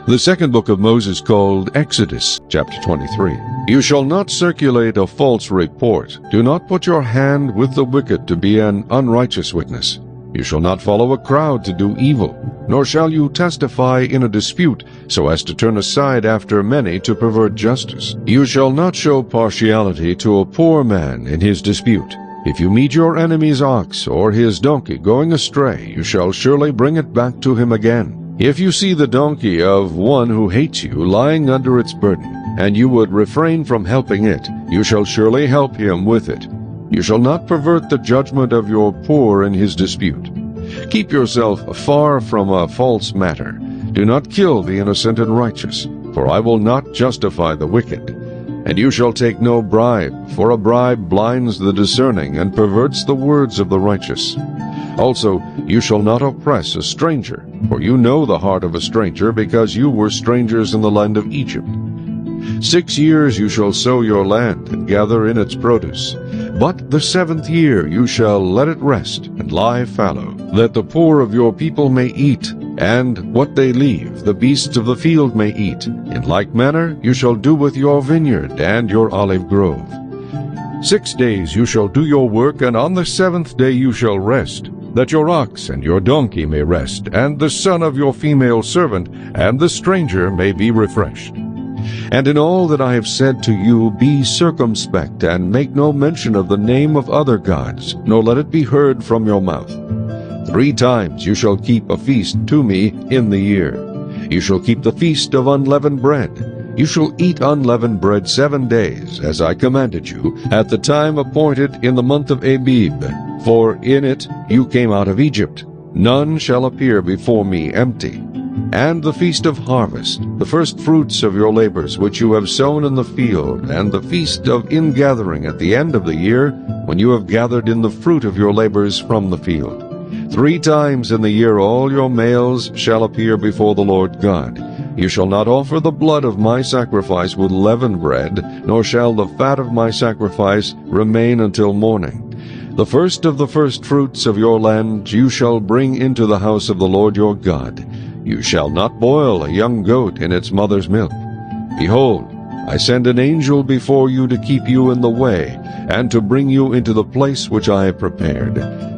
The second book of Moses, called Exodus, chapter 23. You shall not circulate a false report. Do not put your hand with the wicked to be an unrighteous witness. You shall not follow a crowd to do evil, nor shall you testify in a dispute, so as to turn aside after many to pervert justice. You shall not show partiality to a poor man in his dispute. If you meet your enemy's ox or his donkey going astray, you shall surely bring it back to him again. If you see the donkey of one who hates you lying under its burden, and you would refrain from helping it, you shall surely help him with it. You shall not pervert the judgment of your poor in his dispute. Keep yourself far from a false matter. Do not kill the innocent and righteous, for I will not justify the wicked. And you shall take no bribe, for a bribe blinds the discerning and perverts the words of the righteous. Also, you shall not oppress a stranger, for you know the heart of a stranger, because you were strangers in the land of Egypt. 6 years you shall sow your land, and gather in its produce. But the 7th year you shall let it rest, and lie fallow, that the poor of your people may eat, and what they leave the beasts of the field may eat. In like manner you shall do with your vineyard and your olive grove. 6 days you shall do your work, and on the 7th day you shall rest, that your ox and your donkey may rest, and the son of your female servant and the stranger may be refreshed. And in all that I have said to you, be circumspect, and make no mention of the name of other gods, nor let it be heard from your mouth. 3 times you shall keep a feast to me in the year. You shall keep the feast of unleavened bread. You shall eat unleavened bread 7 days, as I commanded you, at the time appointed in the month of Abib. For in it you came out of Egypt. None shall appear before me empty. And the feast of harvest, the first fruits of your labors which you have sown in the field, and the feast of ingathering at the end of the year, when you have gathered in the fruit of your labors from the field. 3 times in the year all your males shall appear before the Lord God. You shall not offer the blood of my sacrifice with leavened bread, nor shall the fat of my sacrifice remain until morning. The first of the first fruits of your land you shall bring into the house of the Lord your God. You shall not boil a young goat in its mother's milk. Behold, I send an angel before you to keep you in the way, and to bring you into the place which I have prepared.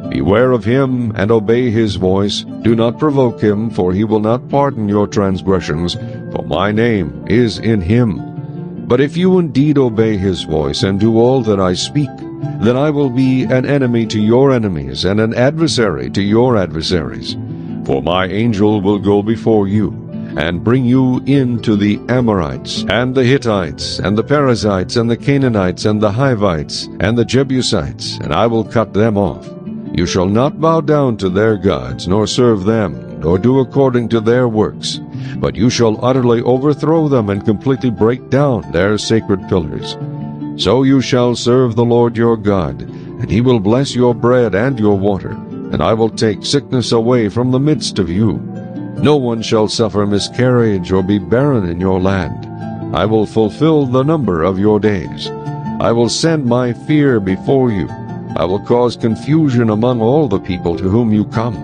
Beware of him, and obey his voice. Do not provoke him, for he will not pardon your transgressions, for my name is in him. But if you indeed obey his voice, and do all that I speak, then I will be an enemy to your enemies, and an adversary to your adversaries. For my angel will go before you, and bring you into the Amorites, and the Hittites, and the Perizzites, and the Canaanites, and the Hivites, and the Jebusites, and I will cut them off. You shall not bow down to their gods, nor serve them, nor do according to their works, but you shall utterly overthrow them and completely break down their sacred pillars. So you shall serve the Lord your God, and he will bless your bread and your water, and I will take sickness away from the midst of you. No one shall suffer miscarriage or be barren in your land. I will fulfill the number of your days. I will send my fear before you. I will cause confusion among all the people to whom you come,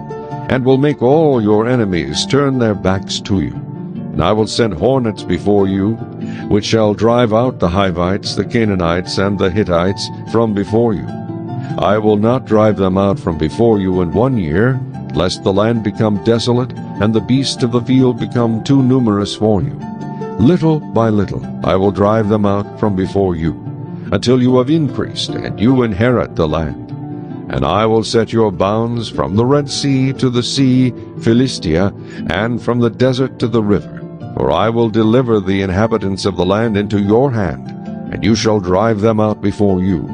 and will make all your enemies turn their backs to you. And I will send hornets before you, which shall drive out the Hivites, the Canaanites, and the Hittites from before you. I will not drive them out from before you in 1 year, lest the land become desolate, and the beasts of the field become too numerous for you. Little by little I will drive them out from before you, until you have increased, and you inherit the land. And I will set your bounds from the Red Sea to the sea Philistia, and from the desert to the river. For I will deliver the inhabitants of the land into your hand, and you shall drive them out before you.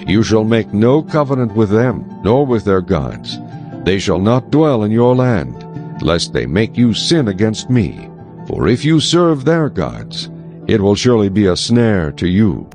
You shall make no covenant with them, nor with their gods. They shall not dwell in your land, lest they make you sin against me. For if you serve their gods, it will surely be a snare to you.